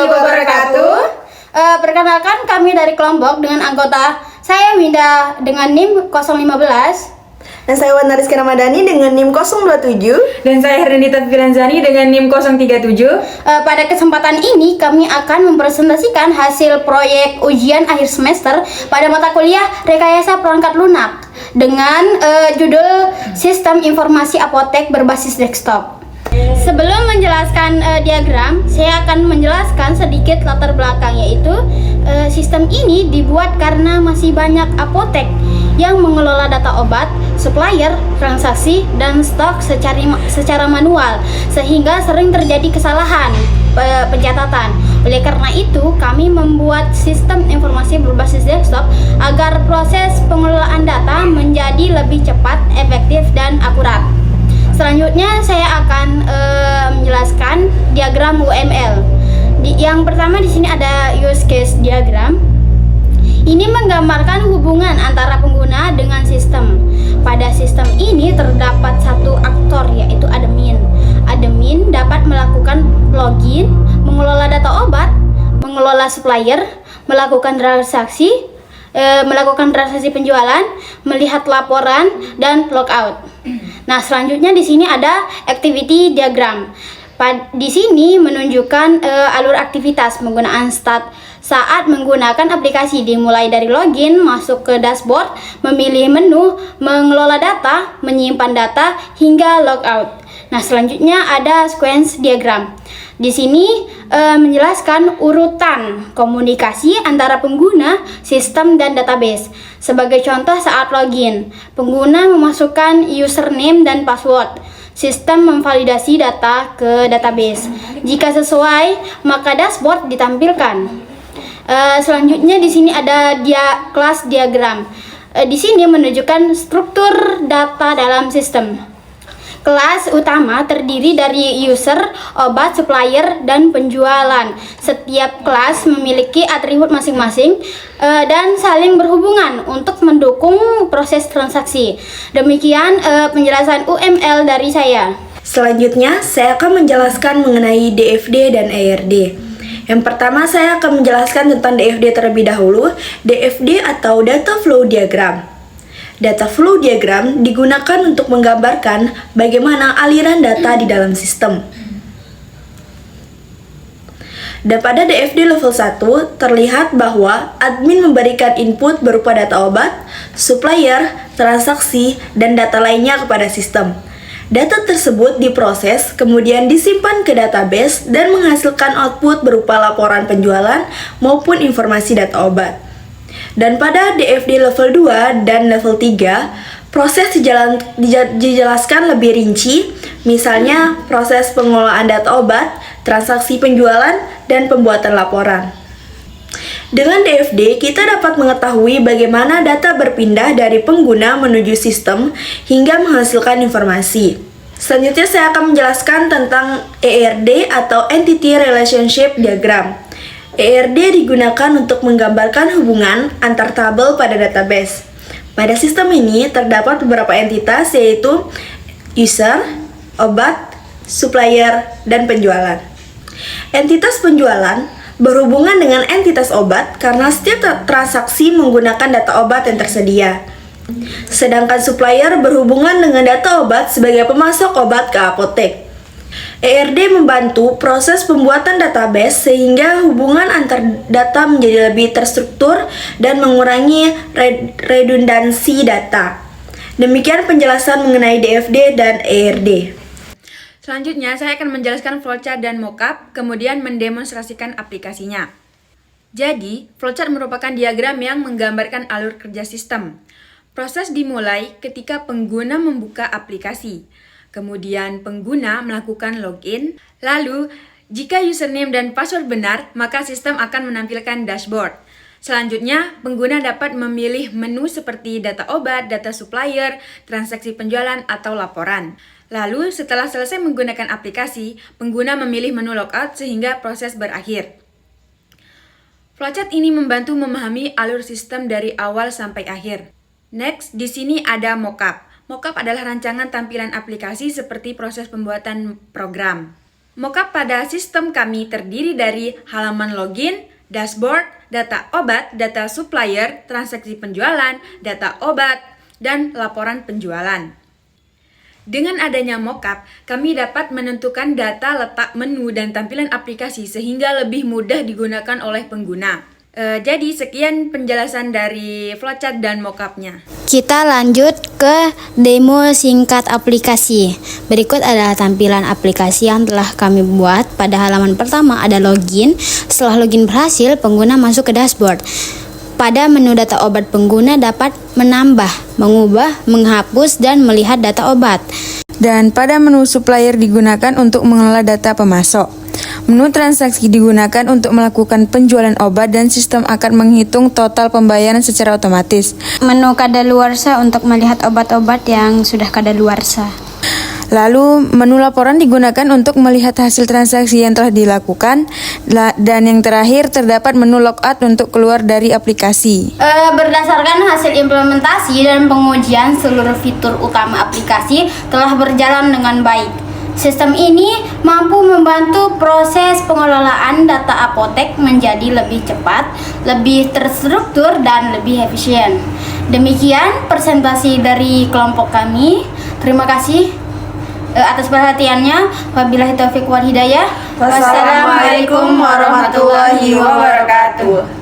wabarakatuh. Perkenalkan kami dari kelompok dengan anggota saya Winda dengan NIM 015. Dan saya Wana Rizky Ramadhani dengan NIM 027. Dan saya Hernita Filanzani dengan NIM 037. Pada kesempatan ini kami akan mempresentasikan hasil proyek ujian akhir semester pada mata kuliah Rekayasa Perangkat Lunak dengan judul Sistem Informasi Apotek Berbasis Desktop. Sebelum menjelaskan diagram, saya akan menjelaskan sedikit latar belakang, yaitu sistem ini dibuat karena masih banyak apotek yang mengelola data obat, supplier, transaksi, dan stok secara manual, sehingga sering terjadi kesalahan pencatatan. Oleh karena itu, kami membuat sistem informasi berbasis desktop agar proses pengelolaan data menjadi lebih cepat, efektif, dan akurat. Selanjutnya saya akan menjelaskan diagram UML. Yang pertama di sini ada use case diagram. Ini menggambarkan hubungan antara pengguna dengan sistem. Pada sistem ini terdapat satu aktor, yaitu admin. Admin dapat melakukan login, mengelola data obat, mengelola supplier, melakukan transaksi penjualan, melihat laporan, dan logout. Nah, selanjutnya di sini ada activity diagram. Di sini menunjukkan alur aktivitas penggunaan saat menggunakan aplikasi, dimulai dari login, masuk ke dashboard, memilih menu, mengelola data, menyimpan data, hingga logout. Nah, selanjutnya ada sequence diagram. Di sini menjelaskan urutan komunikasi antara pengguna, sistem, dan database. Sebagai contoh, saat login, pengguna memasukkan username dan password. Sistem memvalidasi data ke database. Jika sesuai, maka dashboard ditampilkan. Selanjutnya di sini ada kelas diagram. Di sini menunjukkan struktur data dalam sistem. Kelas utama terdiri dari user, obat, supplier, dan penjualan. Setiap kelas memiliki atribut masing-masing dan saling berhubungan untuk mendukung proses transaksi. Demikian penjelasan UML dari saya. Selanjutnya, saya akan menjelaskan mengenai DFD dan ERD. Yang pertama, saya akan menjelaskan tentang DFD terlebih dahulu. DFD atau Data Flow Diagram. Data flow diagram digunakan untuk menggambarkan bagaimana aliran data di dalam sistem. Dan pada DFD level 1 terlihat bahwa admin memberikan input berupa data obat, supplier, transaksi, dan data lainnya kepada sistem. Data tersebut diproses, kemudian disimpan ke database dan menghasilkan output berupa laporan penjualan maupun informasi data obat. Dan pada DFD level 2 dan level 3, proses dijelaskan lebih rinci, misalnya proses pengelolaan data obat, transaksi penjualan, dan pembuatan laporan. Dengan DFD, kita dapat mengetahui bagaimana data berpindah dari pengguna menuju sistem hingga menghasilkan informasi. Selanjutnya saya akan menjelaskan tentang ERD atau Entity Relationship Diagram. ERD digunakan untuk menggambarkan hubungan antar tabel pada database. Pada sistem ini terdapat beberapa entitas, yaitu user, obat, supplier, dan penjualan. Entitas penjualan berhubungan dengan entitas obat karena setiap transaksi menggunakan data obat yang tersedia. Sedangkan supplier berhubungan dengan data obat sebagai pemasok obat ke apotek. ERD membantu proses pembuatan database sehingga hubungan antar data menjadi lebih terstruktur dan mengurangi redundansi data. Demikian penjelasan mengenai DFD dan ERD. Selanjutnya, saya akan menjelaskan flowchart dan mockup, kemudian mendemonstrasikan aplikasinya. Jadi, flowchart merupakan diagram yang menggambarkan alur kerja sistem. Proses dimulai ketika pengguna membuka aplikasi. Kemudian pengguna melakukan login, lalu jika username dan password benar, maka sistem akan menampilkan dashboard. Selanjutnya, pengguna dapat memilih menu seperti data obat, data supplier, transaksi penjualan, atau laporan. Lalu, setelah selesai menggunakan aplikasi, pengguna memilih menu logout sehingga proses berakhir. Flowchart ini membantu memahami alur sistem dari awal sampai akhir. Next, di sini ada mockup. Mockup adalah rancangan tampilan aplikasi seperti proses pembuatan program. Mockup pada sistem kami terdiri dari halaman login, dashboard, data obat, data supplier, transaksi penjualan, data obat, dan laporan penjualan. Dengan adanya mockup, kami dapat menentukan data letak menu dan tampilan aplikasi sehingga lebih mudah digunakan oleh pengguna. Jadi sekian penjelasan dari flowchart dan mockupnya. Kita lanjut ke demo singkat aplikasi. Berikut adalah tampilan aplikasi yang telah kami buat. Pada halaman pertama ada login. Setelah login berhasil, pengguna masuk ke dashboard. Pada menu data obat, pengguna dapat menambah, mengubah, menghapus, dan melihat data obat. Dan pada menu supplier digunakan untuk mengelola data pemasok. Menu transaksi digunakan untuk melakukan penjualan obat dan sistem akan menghitung total pembayaran secara otomatis. Menu kadaluarsa untuk melihat obat-obat yang sudah kadaluarsa. Lalu menu laporan digunakan untuk melihat hasil transaksi yang telah dilakukan. Dan yang terakhir terdapat menu logout untuk keluar dari aplikasi. Berdasarkan hasil implementasi dan pengujian, seluruh fitur utama aplikasi telah berjalan dengan baik. Sistem ini mampu membantu proses pengelolaan data apotek menjadi lebih cepat, lebih terstruktur, dan lebih efisien. Demikian presentasi dari kelompok kami. Terima kasih atas perhatiannya. Wabillahi taufiq wal hidayah. Wassalamualaikum warahmatullahi wabarakatuh.